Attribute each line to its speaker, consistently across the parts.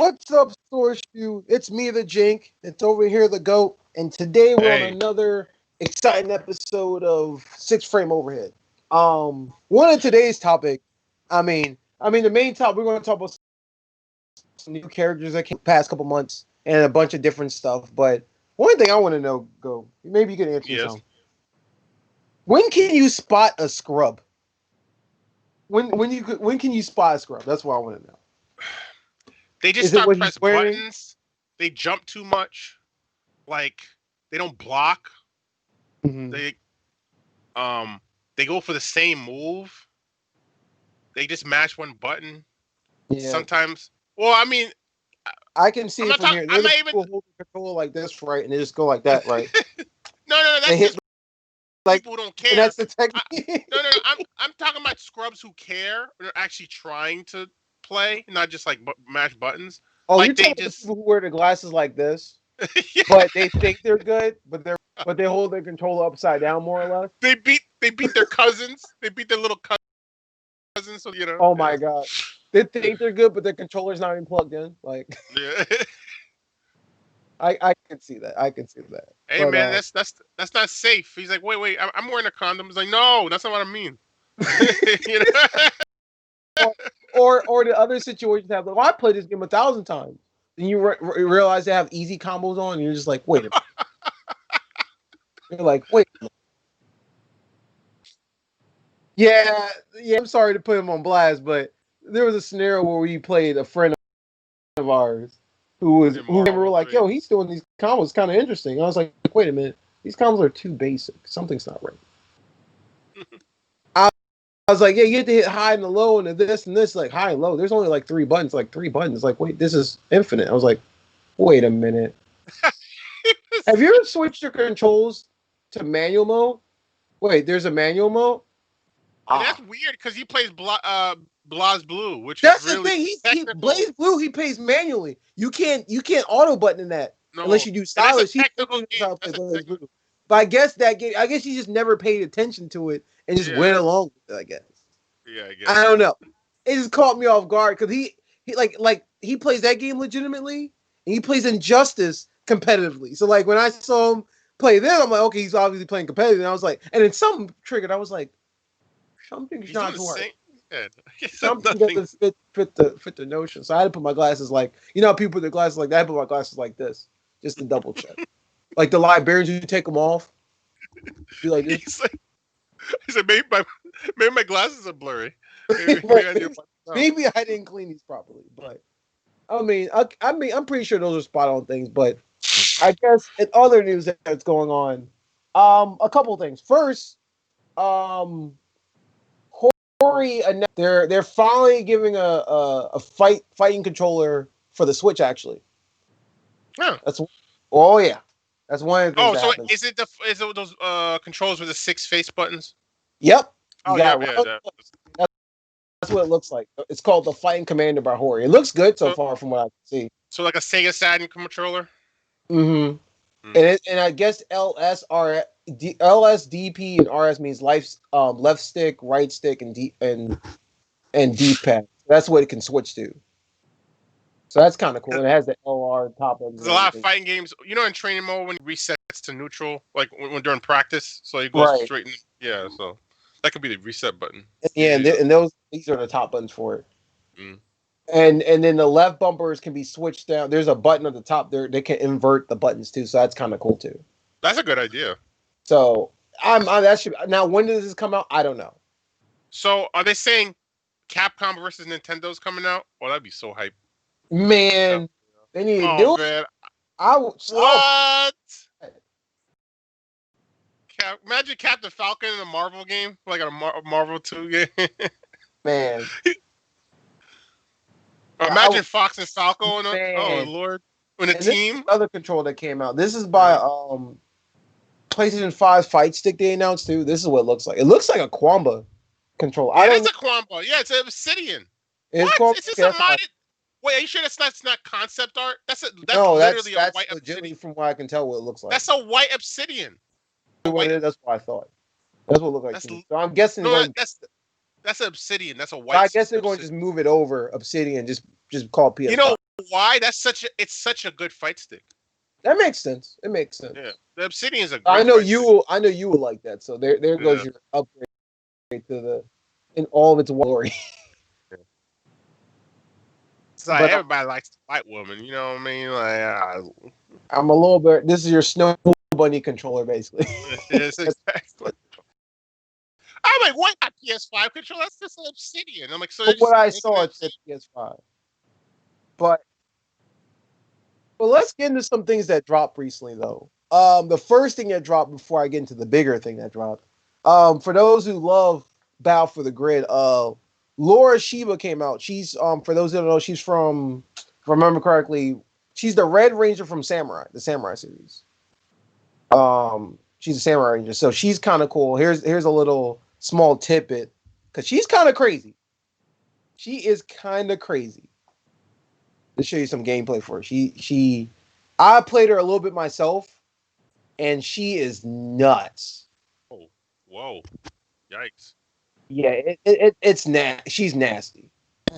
Speaker 1: What's up, Store Shoe? It's me, the Jink. It's over here, the GOAT. And today we're on
Speaker 2: Hey,
Speaker 1: another exciting episode of Six Frame Overhead. One of today's topic, the main topic we're going to talk about some new characters that came past couple months and a bunch of different stuff. But one thing I want to know, Go, maybe you can answer this.
Speaker 2: yes.
Speaker 1: When can you spot a scrub? When can you spot a scrub? That's what I want to know.
Speaker 2: They just
Speaker 1: Is it
Speaker 2: start
Speaker 1: what he's
Speaker 2: press
Speaker 1: wearing?
Speaker 2: buttons. They jump too much. Like they don't block.
Speaker 1: Mm-hmm.
Speaker 2: They go for the same move. They just mash one button.
Speaker 1: Yeah.
Speaker 2: Sometimes. Well, I mean,
Speaker 1: I can see
Speaker 2: I'm
Speaker 1: it
Speaker 2: not
Speaker 1: from
Speaker 2: talking.
Speaker 1: here.
Speaker 2: I'm
Speaker 1: There's
Speaker 2: not
Speaker 1: the
Speaker 2: even.
Speaker 1: people holding the controller like this, right, and they just go like that, right?
Speaker 2: No.
Speaker 1: And
Speaker 2: That's
Speaker 1: hit
Speaker 2: just
Speaker 1: like,
Speaker 2: people don't
Speaker 1: and
Speaker 2: care.
Speaker 1: that's the
Speaker 2: I,
Speaker 1: technique.
Speaker 2: no. I'm talking about scrubs who care. They're actually trying to play, not just like mash buttons.
Speaker 1: Oh, you're
Speaker 2: Like
Speaker 1: talking
Speaker 2: they
Speaker 1: about the
Speaker 2: just.
Speaker 1: people who wear the glasses like this,
Speaker 2: Yeah,
Speaker 1: but they think they're good, but they hold their controller upside down more or less.
Speaker 2: they beat their cousins. They beat their little cousins. So
Speaker 1: Oh
Speaker 2: Yeah.
Speaker 1: my god, they think they're good, but their controller's not even plugged in. Like,
Speaker 2: Yeah.
Speaker 1: I can see that. I can see that.
Speaker 2: Hey
Speaker 1: But
Speaker 2: man, that's not safe. He's like, wait, I'm wearing a condom. He's like, no, that's not what I mean. you know?
Speaker 1: or the other situations have like, well, I played this game 1,000 times. And you realize they have easy combos on, and you're just like, wait a minute. You're like, wait. Yeah, yeah. I'm sorry to put him on blast, but there was a scenario where we played a friend of ours
Speaker 2: In
Speaker 1: who we were
Speaker 2: Marvel
Speaker 1: like,
Speaker 2: 3.
Speaker 1: "Yo, he's doing these combos kind of interesting." I was like, "Wait a minute, these combos are too basic. Something's not right." I, I was like, "Yeah, you have to hit high and the low and the this and this, like high and low. There's only like three buttons. Like, wait, this is infinite." I was like, "Wait a minute. Have you ever switched your controls to manual mode? Wait, there's a manual mode.
Speaker 2: And that's
Speaker 1: Ah,
Speaker 2: weird because he plays Blaz Blue, which is
Speaker 1: that's the
Speaker 2: really
Speaker 1: thing. He
Speaker 2: technical.
Speaker 1: Blaze Blue. He plays manually. You can't auto button in that unless
Speaker 2: No,
Speaker 1: you do
Speaker 2: and that's a
Speaker 1: stylish. He
Speaker 2: technical
Speaker 1: literally knows
Speaker 2: game.
Speaker 1: how to play
Speaker 2: That's a
Speaker 1: Blaze
Speaker 2: technical.
Speaker 1: Blue. But I guess that game. I guess he just never paid attention to it and just
Speaker 2: Yeah,
Speaker 1: went along with it. I guess.
Speaker 2: yeah, I
Speaker 1: I
Speaker 2: guess.
Speaker 1: don't know. It just caught me off guard because he like he plays that game legitimately and he plays Injustice competitively. So like when I saw him play this, I'm like, okay, he's obviously playing competitive. And I was like, and then something triggered. I was like, something's
Speaker 2: He's doing
Speaker 1: not
Speaker 2: the
Speaker 1: right.
Speaker 2: same. Yeah, he's done
Speaker 1: Something
Speaker 2: nothing.
Speaker 1: doesn't fit the notion. So I had to put my glasses like how people put their glasses like that. I put my glasses like this just to double check. Like the librarians who take them off, be like this.
Speaker 2: He's like, he said maybe my glasses are blurry. Maybe I need to wipe them out.
Speaker 1: Maybe I didn't clean these properly, but I'm pretty sure those are spot on things. But I guess in other news that's going on, a couple things. First, Hori they're finally giving a fighting controller for the Switch. Actually,
Speaker 2: Huh.
Speaker 1: that's oh yeah, that's one of the things
Speaker 2: Oh,
Speaker 1: that
Speaker 2: so
Speaker 1: happened.
Speaker 2: is it those controls with the 6 face buttons?
Speaker 1: Yep, you
Speaker 2: Oh
Speaker 1: got
Speaker 2: yeah,
Speaker 1: it
Speaker 2: yeah.
Speaker 1: right. That's what it looks like. It's called the Fighting Commander by Hori. It looks good so
Speaker 2: So
Speaker 1: far from what I can see.
Speaker 2: so like a Sega Saturn controller.
Speaker 1: Mm-hmm.
Speaker 2: Hmm.
Speaker 1: And I guess LSDP and RS means left stick, right stick, and D pad. That's what it can switch to. So that's kind of cool. And it has the LR top ends
Speaker 2: There's
Speaker 1: and
Speaker 2: a lot of
Speaker 1: everything.
Speaker 2: fighting games. In training mode when it resets to neutral, like when during practice, so it goes
Speaker 1: Right.
Speaker 2: straight in. Yeah, so that could be the reset button.
Speaker 1: Yeah,
Speaker 2: Yeah.
Speaker 1: and these are the top buttons for it.
Speaker 2: Mm.
Speaker 1: And then the left bumpers can be switched down. There's a button at the top there. They can invert the buttons too, so that's kind of cool too.
Speaker 2: That's a good idea.
Speaker 1: So that should now. When does this come out? I don't know.
Speaker 2: So are they saying Capcom versus Nintendo's coming out? Oh, that'd be so hype.
Speaker 1: Man, they need to
Speaker 2: Oh
Speaker 1: do it.
Speaker 2: man,
Speaker 1: I'll
Speaker 2: what? Imagine Captain Falcon in a Marvel game, like a Marvel 2 game.
Speaker 1: man.
Speaker 2: Or
Speaker 1: I
Speaker 2: imagine Fox and Falco in a. Oh
Speaker 1: man.
Speaker 2: Lord, in a
Speaker 1: And this is
Speaker 2: team.
Speaker 1: another control that came out. This is by PlayStation 5 Fight Stick they announced too. This is what it looks like. It looks like a Quamba control. I
Speaker 2: It
Speaker 1: don't
Speaker 2: is
Speaker 1: know.
Speaker 2: a Quamba. Yeah, it's an Obsidian.
Speaker 1: It's
Speaker 2: What?
Speaker 1: Quamba.
Speaker 2: Is this
Speaker 1: Okay,
Speaker 2: a
Speaker 1: that's fine.
Speaker 2: modded? Wait, are you sure that's not concept art? That's
Speaker 1: No,
Speaker 2: literally a
Speaker 1: that's
Speaker 2: white
Speaker 1: legitimately
Speaker 2: obsidian.
Speaker 1: from what I can tell what it looks like.
Speaker 2: That's a white obsidian. A
Speaker 1: What
Speaker 2: white.
Speaker 1: it is, that's what I thought. That's what it looked like
Speaker 2: That's
Speaker 1: to me. So I'm guessing they're
Speaker 2: no.
Speaker 1: going to
Speaker 2: That's an obsidian. That's a
Speaker 1: I
Speaker 2: white
Speaker 1: guess they're going to
Speaker 2: obsidian.
Speaker 1: just move it over Obsidian, just just call it PS5.
Speaker 2: You know why? It's such a good fight stick.
Speaker 1: That makes sense. It makes sense.
Speaker 2: Yeah, the Obsidian is a
Speaker 1: I
Speaker 2: great.
Speaker 1: know
Speaker 2: fight
Speaker 1: you
Speaker 2: stick.
Speaker 1: will. I know you will like that. So there goes
Speaker 2: Yeah.
Speaker 1: your upgrade to the in all of its glory.
Speaker 2: It's like
Speaker 1: But
Speaker 2: everybody likes to fight women. You know what I mean? Like,
Speaker 1: I'm a little bit. This is your Snow Bunny controller, basically.
Speaker 2: it's exactly. I'm like, what? Not PS5 controller? That's just an Obsidian. I'm like, so they're
Speaker 1: But what
Speaker 2: just
Speaker 1: I
Speaker 2: making
Speaker 1: saw,
Speaker 2: it.
Speaker 1: it said PS5. But let's get into some things that dropped recently, though. The first thing that dropped before I get into the bigger thing that dropped. For those who love Battle for the Grid, Laura Shiba came out. She's for those who don't know, she's from, if I remember correctly, she's the Red Ranger from Samurai, the Samurai series. She's a Samurai Ranger, so she's kind of cool. Here's a little small tidbit because she's kind of crazy. She is kind of crazy. To show you some gameplay for her. I played her a little bit myself, and she is nuts.
Speaker 2: Oh, whoa, yikes!
Speaker 1: Yeah, it's she's nasty.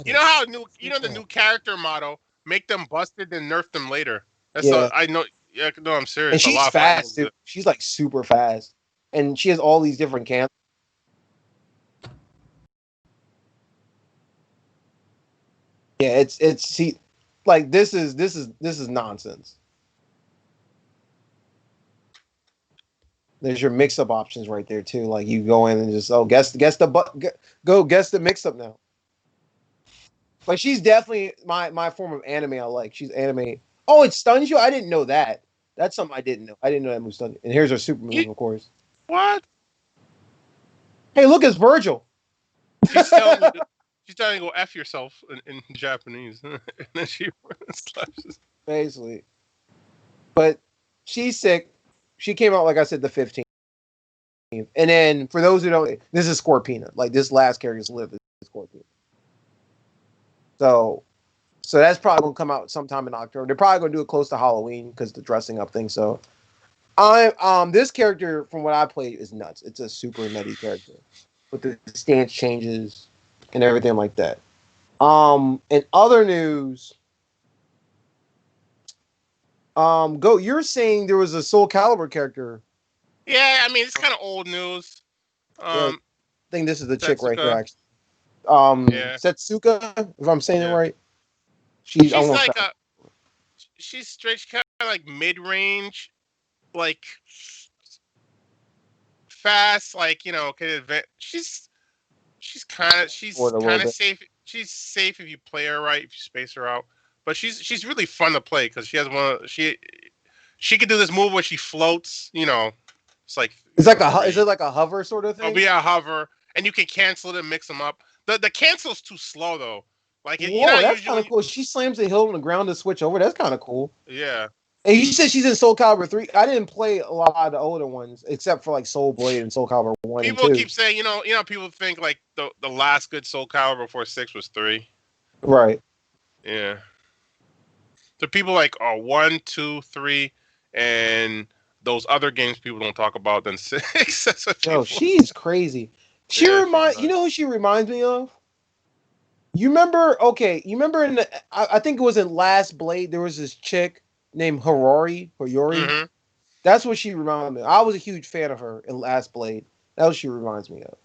Speaker 2: You know how the new character motto: make them busted and nerf them later. That's
Speaker 1: Yeah,
Speaker 2: I know. Yeah, no, I'm
Speaker 1: and
Speaker 2: serious. A
Speaker 1: she's
Speaker 2: lot of fighting
Speaker 1: fast
Speaker 2: games.
Speaker 1: too. She's like super fast, and she has all these different cans. Yeah, it's see, like this is nonsense. There's your mix up options right there too. Like you go in and just guess the go guess the mix up now. Like she's definitely my form of anime I like. She's anime. Oh, it stuns you? I didn't know that. That's something I didn't know. I didn't know that move stuns you. And here's her super move,
Speaker 2: You,
Speaker 1: of course.
Speaker 2: what?
Speaker 1: Hey, look, it's Virgil.
Speaker 2: She's telling you. She's telling you to go f yourself in Japanese, and then she slaps.
Speaker 1: Basically. But she's sick. She came out, like I said, the 15th. And then for those who don't, this is Scorpina. Like this last character's live is Scorpina. So that's probably gonna come out sometime in October. They're probably gonna do it close to Halloween because the dressing up thing. So this character from what I played is nuts. It's a super nutty character with the stance changes and everything like that. In other news, go. You're saying there was a Soul Calibur character.
Speaker 2: Yeah, I mean it's kind of old news.
Speaker 1: Yeah, I
Speaker 2: Um,
Speaker 1: think this is the chick right here.
Speaker 2: Setsuka.
Speaker 1: Actually,
Speaker 2: Yeah,
Speaker 1: Setsuka, if I'm saying it
Speaker 2: yeah.
Speaker 1: right. She's
Speaker 2: She's
Speaker 1: almost
Speaker 2: like
Speaker 1: fast.
Speaker 2: a. She's straight, kind of like mid range, like fast, like can advance. She's
Speaker 1: Forward a little
Speaker 2: kind of
Speaker 1: bit.
Speaker 2: safe. She's safe if you play her right, if you space her out. But she's really fun to play because she has she can do this move where she floats. It's like
Speaker 1: It's like is
Speaker 2: three.
Speaker 1: it like a hover sort of
Speaker 2: It'll
Speaker 1: thing?
Speaker 2: be a hover, and you can cancel it and mix them up. The cancel's too slow though. Like
Speaker 1: Whoa, that's kind of
Speaker 2: usually.
Speaker 1: cool. She slams the hill on the ground to switch over. That's kind of cool.
Speaker 2: Yeah.
Speaker 1: And you said she's in Soul Calibur 3. I didn't play a lot of the older ones, except for like Soul Blade and Soul Calibur 1 and
Speaker 2: People
Speaker 1: 2.
Speaker 2: keep saying, people think like the last good Soul Calibur before 6 was 3.
Speaker 1: Right.
Speaker 2: Yeah. So people like 1, 2, 3, and those other games people don't talk about than 6. That's what
Speaker 1: Yo,
Speaker 2: people.
Speaker 1: she's crazy.
Speaker 2: Yeah, she's
Speaker 1: You
Speaker 2: nuts.
Speaker 1: know who she reminds me of? You remember, okay, you remember I think it was in Last Blade, there was this chick named Hoyori.
Speaker 2: Mm-hmm.
Speaker 1: That's what she reminded me of. I was a huge fan of her in Last Blade. That's what she reminds me of.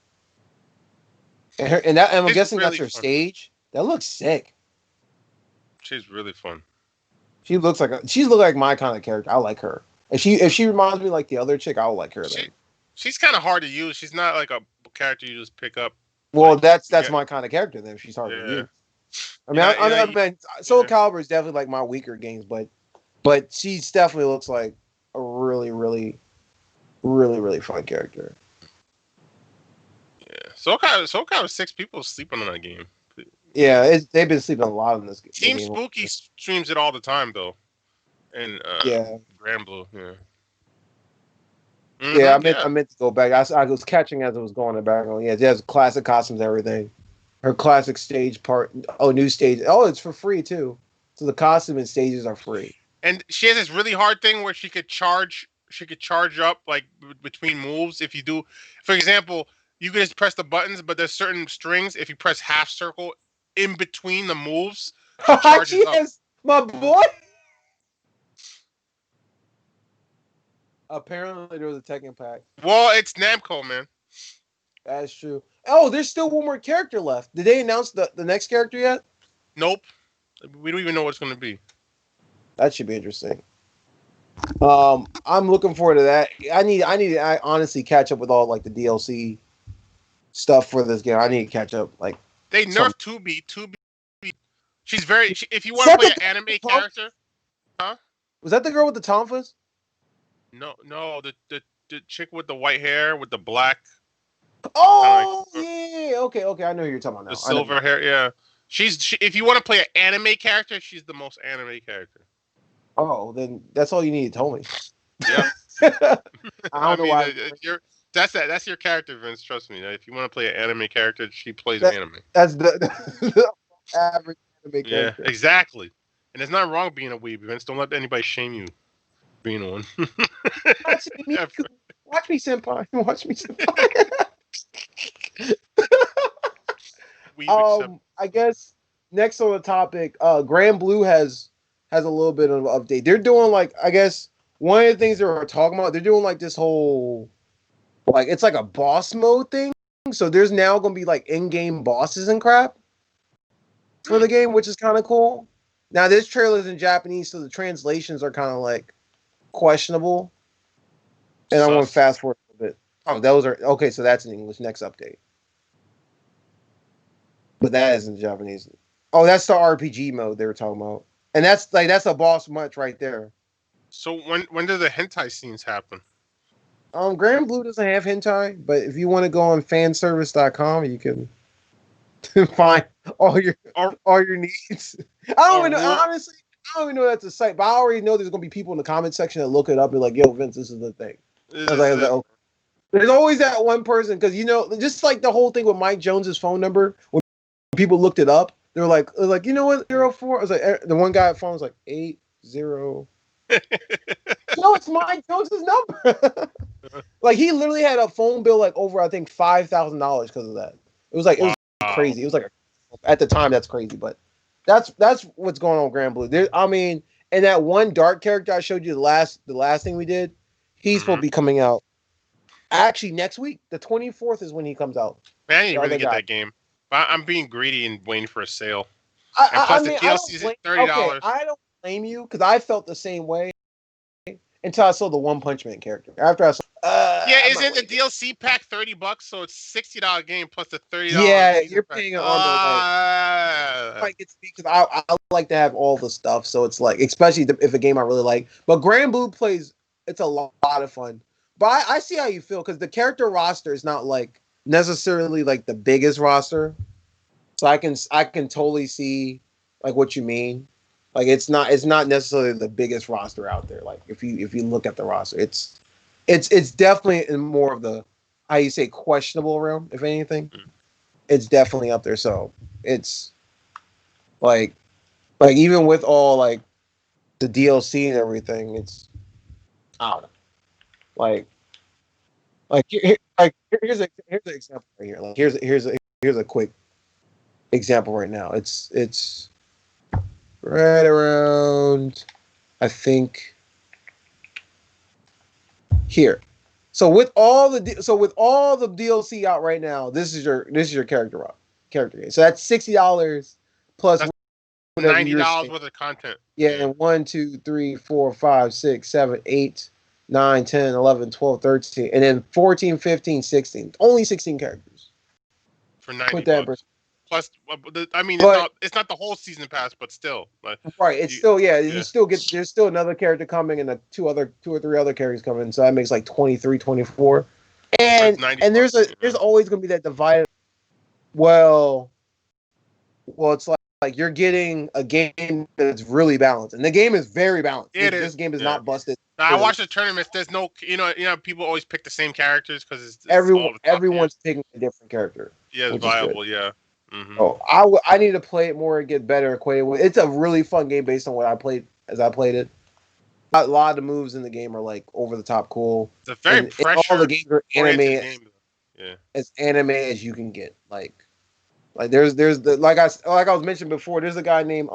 Speaker 1: And I'm
Speaker 2: She's
Speaker 1: guessing that's
Speaker 2: really
Speaker 1: her
Speaker 2: fun.
Speaker 1: stage. That looks sick.
Speaker 2: She's really fun.
Speaker 1: She's look like my kind of character. I like her. If she reminds me like the other chick, I'll like her
Speaker 2: She
Speaker 1: then.
Speaker 2: she's kind of hard to use. She's not like a character you just pick up.
Speaker 1: Well,
Speaker 2: Like
Speaker 1: that's
Speaker 2: yeah,
Speaker 1: my kind of character then. If she's hard to
Speaker 2: yeah.
Speaker 1: use. I mean, I mean, Soul
Speaker 2: Yeah.
Speaker 1: Calibur is definitely like my weaker games, but she definitely looks like a really, really, really, really fun character.
Speaker 2: Yeah. So kind of 6 people sleeping on that game.
Speaker 1: Yeah, they've been sleeping a lot in this
Speaker 2: Team
Speaker 1: game.
Speaker 2: Spooky streams it all the time though. And
Speaker 1: Yeah,
Speaker 2: Grand Blue, yeah.
Speaker 1: yeah.
Speaker 2: Yeah.
Speaker 1: I meant to go back. I was catching as it was going back. Oh, yeah, she has classic costumes, everything. Her classic stage part. Oh, new stage. Oh, it's for free too. So the costume and stages are free.
Speaker 2: And she has this really hard thing where she could charge up like between moves if you do, for example, you can just press the buttons, but there's certain strings if you press half circle in between the moves, charges up.
Speaker 1: Yes, my boy. Apparently, there was a Tekken pack.
Speaker 2: Well, it's Namco, man.
Speaker 1: That's true. Oh, there's still one more character left. Did they announce the next character yet?
Speaker 2: Nope. We don't even know what it's going to be.
Speaker 1: That should be interesting. I'm looking forward to that. I honestly catch up with all like the DLC stuff for this game. I need to catch up. Like
Speaker 2: they nerfed 2B. 2B. She's very. If you want
Speaker 1: Is
Speaker 2: to
Speaker 1: that
Speaker 2: play an anime character, huh?
Speaker 1: Was that the girl with the tonfas?
Speaker 2: No. The chick with the white hair with the black.
Speaker 1: Oh yeah. Okay. I know who you're talking about now.
Speaker 2: The silver hair. Yeah. If you want to play an anime character, she's the most anime character.
Speaker 1: Oh, then that's all you need to tell me.
Speaker 2: Yeah.
Speaker 1: I don't know why.
Speaker 2: That's your character, Vince. Trust me. If you want to play an anime character, she plays anime.
Speaker 1: That's the average anime character.
Speaker 2: Yeah, exactly. And there's nothing wrong with being a weeb, Vince. Don't let anybody shame you being one.
Speaker 1: Watch me, senpai. Watch me, senpai. I guess next on the topic, Grand Blue has a little bit of an update. They're doing like, I guess one of the things they were talking about, they're doing like this whole, like it's like a boss mode thing. So there's now going to be like in-game bosses and crap for the game, which is kind of cool. Now this trailer is in Japanese, so the translations are kind of like questionable. And I want to fast forward a bit. Oh, those are okay. So that's in English. Next update. But that isn't Japanese. Oh, that's the RPG mode they were talking about, and that's a boss much right there.
Speaker 2: So when do the hentai scenes happen?
Speaker 1: Grand Blue doesn't have hentai, but if you want to go on fanservice.com, you can find all your needs. I don't even know, honestly. I don't even know that's a site, but I already know there's gonna be people in the comment section that look it up and like, "Yo, Vince, this is the thing." I was like, okay. There's always that one person because just like the whole thing with Mike Jones's phone number. When people looked it up, they were like, you know what, 04? I was like, the one guy at phone was like 80. No, it's Mike Jones's number. Like he literally had a phone bill like over I think $5,000 because of that. It was crazy. It was like at the time that's crazy, but that's what's going on with Grand Blue. And that one dark character I showed you the last thing we did, he's supposed to be coming out actually next week. The 24th is when he comes out.
Speaker 2: Man, I didn't really get that game. I'm being greedy and waiting for a sale.
Speaker 1: The DLC is $30. I don't blame you because I felt the same way until I saw the One Punch Man character. After I saw,
Speaker 2: isn't the DLC pack $30? So it's $60 game plus the $30.
Speaker 1: Yeah, you're paying it on the like it's because I like to have all the stuff. So it's like, especially if a game I really like. But Grand Blue plays, it's a lot of fun. But I see how you feel because the character roster is not like necessarily like the biggest roster. So I can totally see like what you mean. Like it's not necessarily the biggest roster out there. Like if you look at the roster, it's definitely in more of the, how you say, questionable realm. If anything, it's definitely up there. So it's like even with all like the DLC and everything, it's, I don't know. Here's an example right here. Like here's a quick example right now. It's right around, I think, here. So with all the DLC out right now, this is your character game. So that's $60 plus
Speaker 2: $90 worth of content.
Speaker 1: Yeah, and 1, 2, 3, 4, 5, 6, 7, 8, 9, 10, 11, 12, 13, and then 14, 15, 16. Only 16 characters.
Speaker 2: For $90. Plus, it's not the whole season pass, but still.
Speaker 1: Right, it's still, you still get, there's still another character coming and two or three other characters coming, so that makes like 23, 24. And there's always going to be that divided. Well, it's like you're getting a game that's really balanced, and the game is very balanced. This game is not busted.
Speaker 2: I watch the tournaments. There's no, people always pick the same characters because
Speaker 1: everyone's picking a different character.
Speaker 2: Yeah, it's viable. Yeah. Mm-hmm.
Speaker 1: Oh, I need to play it more and get better acquainted with it. It's a really fun game based on what I played it. A lot of the moves in the game are like over the top cool.
Speaker 2: It's a very pressure.
Speaker 1: All the games are anime.
Speaker 2: Game. Yeah.
Speaker 1: As anime as you can get. Like Like there's the like I was mentioning before. There's a guy named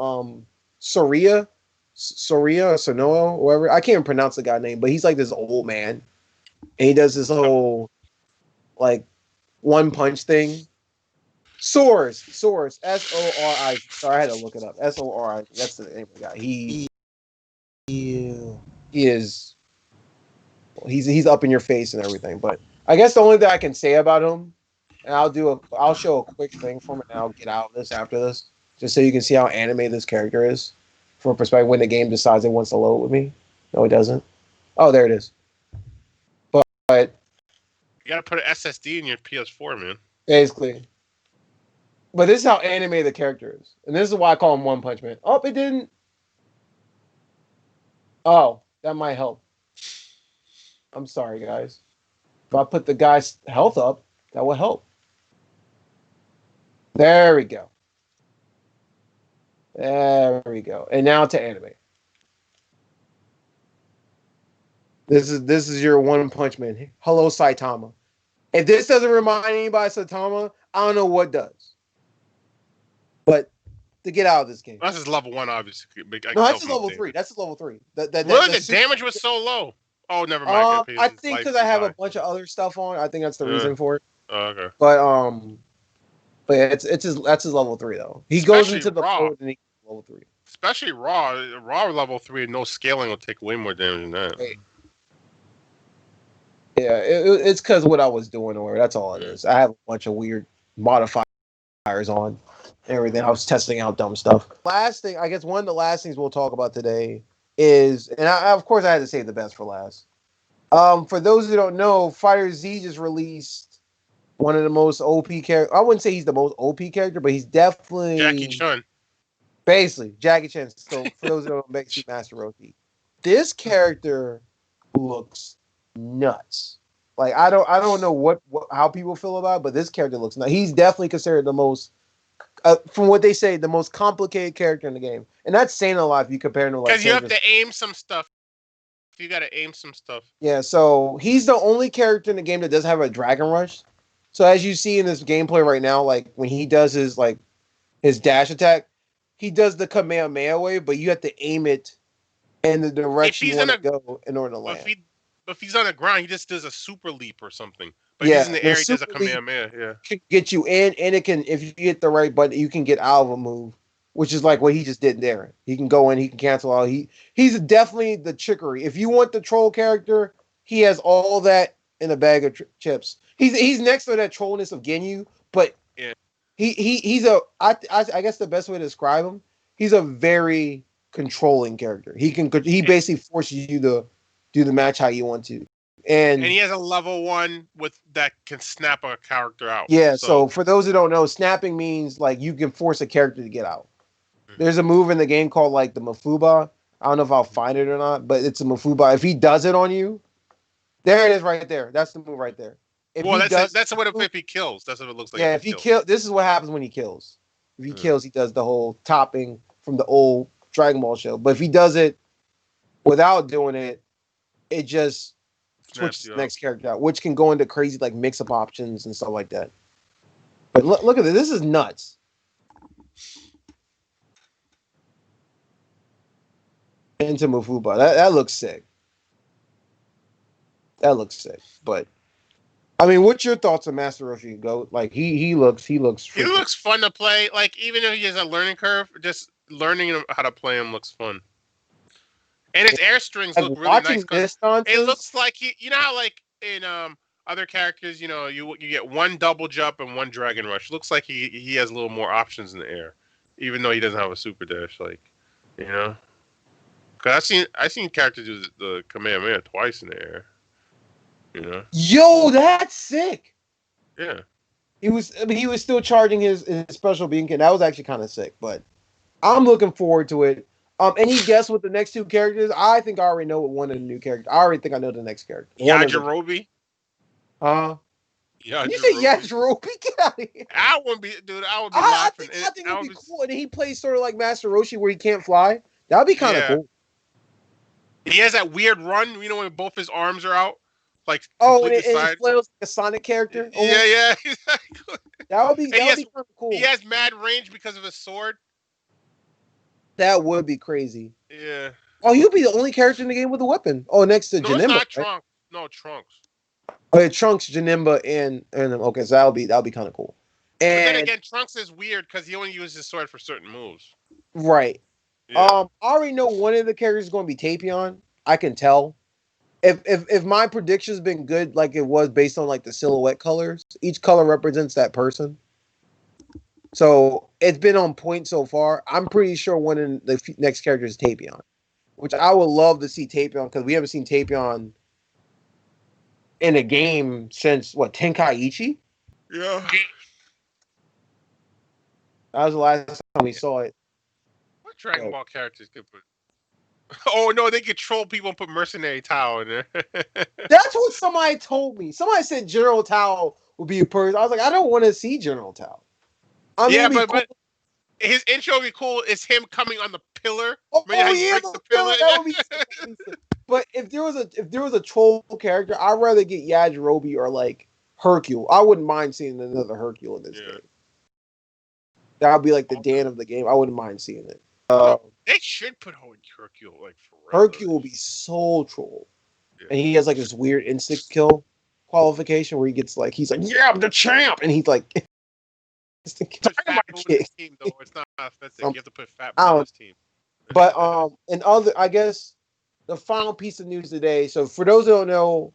Speaker 1: Soria, Soria or Sonoa, or whatever. I can't pronounce the guy name, but he's like this old man, and he does this whole like one punch thing. Source, Sori. Sorry, I had to look it up. Sori. That's the name of the guy. He is he's up in your face and everything. But I guess the only thing I can say about him, and I'll show a quick thing for him, and I'll get out of this after this, just so you can see how animated this character is from a perspective when the game decides it wants to load with me. No, it doesn't. Oh, there it is. But
Speaker 2: You gotta put an SSD in your PS4, man.
Speaker 1: basically, but this is how animated the character is, and this is why I call him One Punch Man. Oh, it didn't. Oh, that might help. I'm sorry, guys. If I put the guy's health up, that will help. There we go. There we go. And now to animate. This is your One Punch Man. Hello, Saitama. If this doesn't remind anybody of Saitama, I don't know what does. But to get out of this game.
Speaker 2: That's just level 1, obviously.
Speaker 1: No, that's just level 3. That's just level 3.
Speaker 2: Really? The damage was so low. Oh, never mind.
Speaker 1: I think because I have a bunch of other stuff on. I think that's the reason for it.
Speaker 2: Oh, okay.
Speaker 1: But yeah, that's his level 3 though. He goes into the mode and he's level 3.
Speaker 2: Especially Raw level 3, no scaling will take way more damage than that.
Speaker 1: Right. Yeah, it's because what I was doing or that's all it is. I have a bunch of weird modifiers on everything. I was testing out dumb stuff. Last thing, I guess one of the last things we'll talk about today is, and of course I had to save the best for last. For those who don't know, Fighter Z just released one of the most OP characters. I wouldn't say he's the most OP character, but he's definitely
Speaker 2: Jackie Chun.
Speaker 1: Basically, Jackie Chan. So for those who don't know, see Master Roshi. This character looks nuts. Like I don't know how people feel about it, but this character looks nuts. He's definitely considered the most, from what they say, the most complicated character in the game, and that's saying a lot if you compare him to like.
Speaker 2: Because you have to aim some stuff. You got to aim some stuff.
Speaker 1: Yeah, so he's the only character in the game that doesn't have a Dragon Rush. So as you see in this gameplay right now, like when he does his dash attack, he does the Kamehameha wave, but you have to aim it in the direction you want to go in order to land.
Speaker 2: If he's on the ground, he just does a super leap or something. But if he's in the air, he does a Kamehameha. Yeah,
Speaker 1: can get you in, and it can, if you hit the right button, you can get out of a move, which is like what he just did there. He can go in, he can cancel out. He's definitely the trickery. If you want the troll character, he has all that in a bag of chips. He's next to that trollness of Ginyu, but
Speaker 2: yeah.
Speaker 1: I guess the best way to describe him, he's a very controlling character. He basically forces you to do the match how you want to. And
Speaker 2: he has a level 1 that can snap a character out.
Speaker 1: Yeah, so for those who don't know, snapping means like you can force a character to get out. There's a move in the game called like the Mafuba. I don't know if I'll find it or not, but it's a Mafuba. If he does it on you, there it is right there. That's the move right there.
Speaker 2: That's what if he kills. That's what it looks like.
Speaker 1: Yeah, if he kills, this is what happens when he kills. If he kills, he does the whole topping from the old Dragon Ball show. But if he does it without doing it, it just switches the next character out, which can go into crazy like mix-up options and stuff like that. But look at this. This is nuts. Into Mafuba. That looks sick. That looks sick. But I mean, what's your thoughts on Master Roshi? Go like he looks
Speaker 2: fun to play. Like even if he has a learning curve, just learning how to play him looks fun. And his air strings look really nice. It looks like you know how like in other characters, you know, you get one double jump and one Dragon Rush. It looks like he has a little more options in the air, even though he doesn't have a super dash. Like, you know, because I've seen characters do the Kamehameha twice in the air. You know.
Speaker 1: Yo, that's sick.
Speaker 2: Yeah.
Speaker 1: He was still charging his special beacon. That was actually kind of sick, but I'm looking forward to it. Any guess what the next two characters? I think I already know what one of the new characters. I already think I know the next character.
Speaker 2: Yajirobe.
Speaker 1: You say Yajirobe? Get out of here.
Speaker 2: I would be laughing.
Speaker 1: I think it would be cool. And he plays sort of like Master Roshi where he can't fly. That would be kind of cool.
Speaker 2: He has that weird run, you know, when both his arms are out. Like
Speaker 1: and he flails like a Sonic character.
Speaker 2: Yeah, exactly.
Speaker 1: That would be kind of cool.
Speaker 2: He has mad range because of his sword.
Speaker 1: That would be crazy.
Speaker 2: Yeah.
Speaker 1: Oh, you'd be the only character in the game with a weapon. Oh, next to Janemba.
Speaker 2: It's not
Speaker 1: right?
Speaker 2: Trunks. No, Trunks.
Speaker 1: Oh, yeah, Trunks, Janemba, and okay, so that'll be kind of cool. And
Speaker 2: but then again, Trunks is weird because he only uses his sword for certain moves.
Speaker 1: Right.
Speaker 2: Yeah.
Speaker 1: I already know one of the characters is going to be Tapion. I can tell. If my prediction's been good, like it was based on like the silhouette colors, each color represents that person. So it's been on point so far. I'm pretty sure one of the next character is Tapion, which I would love to see Tapion because we haven't seen Tapion in a game since what, Tenkaichi?
Speaker 2: Yeah.
Speaker 1: That was the last time we saw it.
Speaker 2: What Dragon Ball characters could put? Oh no, they could troll people and put Mercenary Tao in there.
Speaker 1: That's what somebody told me. Somebody said General Tao would be a person. I was like, I don't want to see General Tao. I mean,
Speaker 2: yeah,
Speaker 1: but
Speaker 2: his intro would be cool. Is him coming on the pillar?
Speaker 1: Oh yeah,
Speaker 2: the pillar.
Speaker 1: That would be. But if there was a troll character, I'd rather get Yajirobe or like Hercule. I wouldn't mind seeing another Hercule in this game. That would be like the Dan of the game. I wouldn't mind seeing it.
Speaker 2: They should put Hercule like for real.
Speaker 1: Hercule will be so troll, and he has like this weird instant kill qualification where he gets like he's like, yeah, I'm the champ, and he's like.
Speaker 2: Fat team, though. It's not offensive. You have to put Fat on his team.
Speaker 1: But I guess the final piece of news today. So for those who don't know,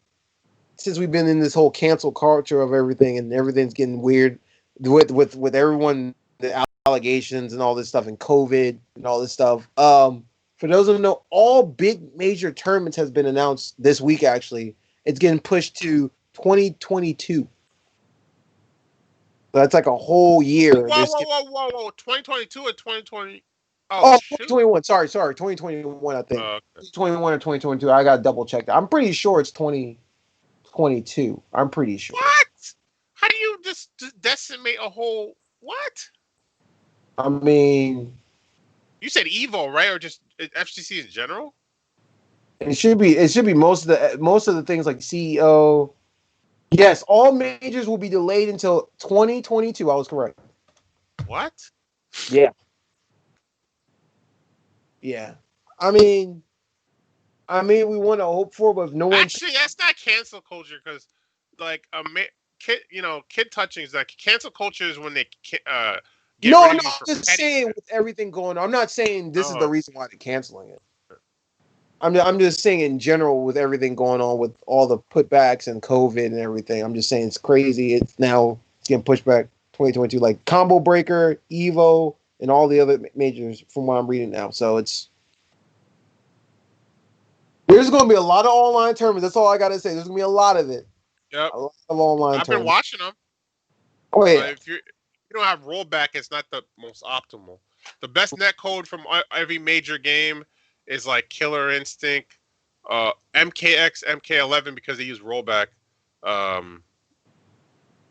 Speaker 1: since we've been in this whole cancel culture of everything and everything's getting weird with everyone, the allegations and all this stuff and COVID and all this stuff. For those who don't know, all big major tournaments has been announced this week. Actually, it's getting pushed to 2022. So that's like a whole year.
Speaker 2: Whoa. 2022 or 2020?
Speaker 1: Oh, 2021. Sorry. 2021, I think. 2021 or 2022. I got to double check that. I'm pretty sure it's 2022. I'm pretty sure.
Speaker 2: What? How do you just decimate a whole... What?
Speaker 1: I mean...
Speaker 2: You said Evo, right? Or just FGC in general?
Speaker 1: It should be most of the things like CEO... Yes, all majors will be delayed until 2022. I was correct.
Speaker 2: What?
Speaker 1: Yeah. Yeah. I mean, we want to hope for, but if no one...
Speaker 2: Actually, that's not cancel culture because, like, kid touching is like cancel culture is when they
Speaker 1: I'm just saying with everything going on. I'm not saying this is the reason why they're canceling it. I'm just saying in general with everything going on with all the putbacks and COVID and everything. I'm just saying it's crazy. It's getting pushed back 2022, like Combo Breaker, Evo, and all the other majors from what I'm reading now. So there's going to be a lot of online tournaments. That's all I got to say. There's going to be a lot of it.
Speaker 2: Yep.
Speaker 1: A lot of online
Speaker 2: I've
Speaker 1: tournaments.
Speaker 2: been watching them.
Speaker 1: Oh yeah.
Speaker 2: If you don't have rollback, it's not the most optimal. The best net code from every major game is like Killer Instinct, MKX, MK11 because they use rollback.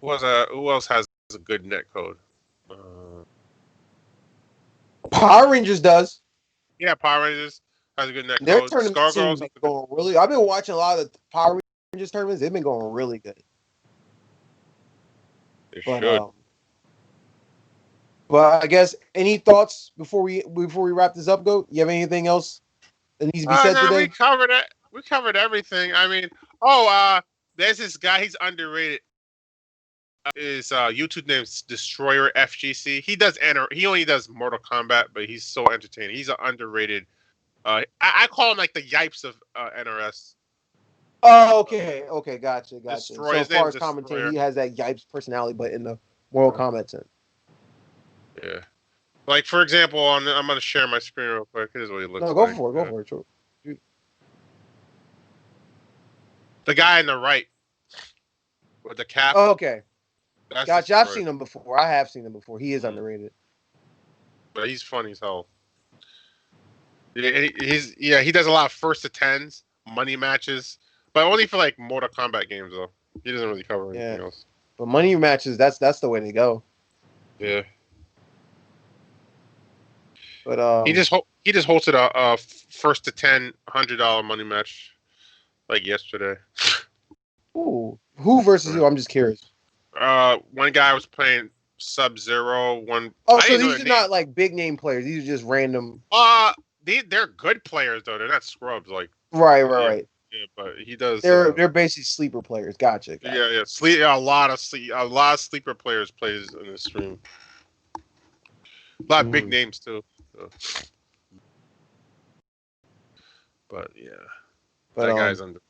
Speaker 2: Who else has a good net code?
Speaker 1: Power Rangers does.
Speaker 2: Yeah, Power Rangers has a good net
Speaker 1: Their
Speaker 2: code.
Speaker 1: tournament seems like going really. I've been watching a lot of the Power Rangers tournaments. They've been going really good.
Speaker 2: They should.
Speaker 1: But I guess any thoughts before we wrap this up, Goat? You have anything else that needs to be said today?
Speaker 2: We covered everything. I mean, there's this guy. He's underrated. His YouTube name's Destroyer FGC. He only does Mortal Kombat, but he's so entertaining. He's an underrated. I call him like the Yipes of NRS.
Speaker 1: Oh, okay, gotcha. So as far as commentating, he has that Yipes personality, but in the Mortal Kombat sense.
Speaker 2: Yeah. Like, for example, I'm going to share my screen real quick. This is what he looks like.
Speaker 1: Go for it. Sure.
Speaker 2: The guy on the right with the cap.
Speaker 1: Oh, okay.
Speaker 2: Gotcha.
Speaker 1: I've seen him before. I have seen him before. He is underrated.
Speaker 2: But he's funny as hell. He does a lot of first to tens, money matches, but only for like Mortal Kombat games though. He doesn't really cover anything else.
Speaker 1: But money matches, that's the way to go.
Speaker 2: Yeah.
Speaker 1: But
Speaker 2: he just hosted a first to $10 $100 money match like yesterday.
Speaker 1: Ooh, who versus who? I'm just curious.
Speaker 2: One guy was playing Sub-Zero. One.
Speaker 1: Oh, so these are not like big name players. These are just random.
Speaker 2: They're good players though. They're not scrubs. Like
Speaker 1: right.
Speaker 2: Yeah, but he does.
Speaker 1: They're basically sleeper players. Gotcha.
Speaker 2: Yeah. A lot of sleeper players plays in the stream. A lot of big names too. So. But yeah, that guy's under.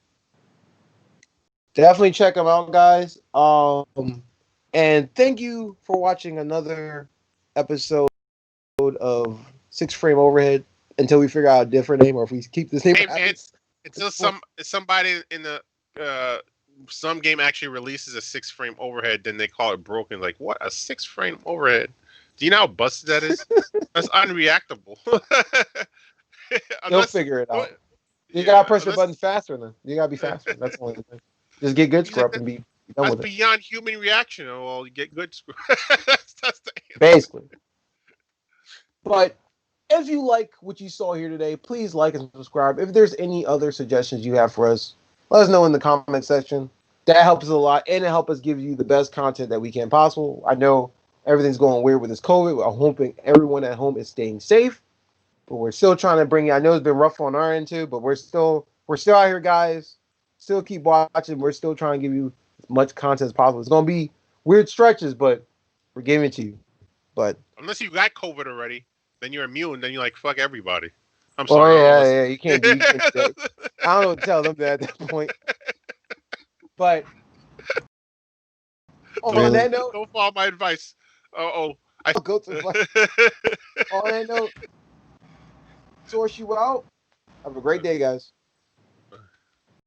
Speaker 1: Definitely check him out, guys. And thank you for watching another episode of 6 Frame Overhead. Until we figure out a different name, or if we keep this name.
Speaker 2: Until somebody in the some game actually releases a 6 frame overhead, then they call it broken. Like, what? A 6 frame overhead? Do you know how busted that is? That's unreactable.
Speaker 1: They'll figure it out. You gotta press your buttons faster, then. You gotta be faster. That's the only thing. Just get good scrub and be done with it.
Speaker 2: That's beyond human reaction. Well, you get good scrub. that's the
Speaker 1: basically. But if you like what you saw here today, please like and subscribe. If there's any other suggestions you have for us, let us know in the comment section. That helps us a lot, and it helps us give you the best content that we can possible. I know everything's going weird with this COVID. I'm hoping everyone at home is staying safe, but we're still trying to bring you. I know it's been rough on our end too, but we're still out here, guys. Still keep watching. We're still trying to give you as much content as possible. It's gonna be weird stretches, but we're giving it to you. But
Speaker 2: unless you got COVID already, then you're immune. Then you're like, fuck everybody. I'm
Speaker 1: sorry. Yeah. You can't do that. I don't know what to tell them that at that point. But on that note,
Speaker 2: don't follow my advice. I'll
Speaker 1: go to on that note, source you out. Have a great day, guys.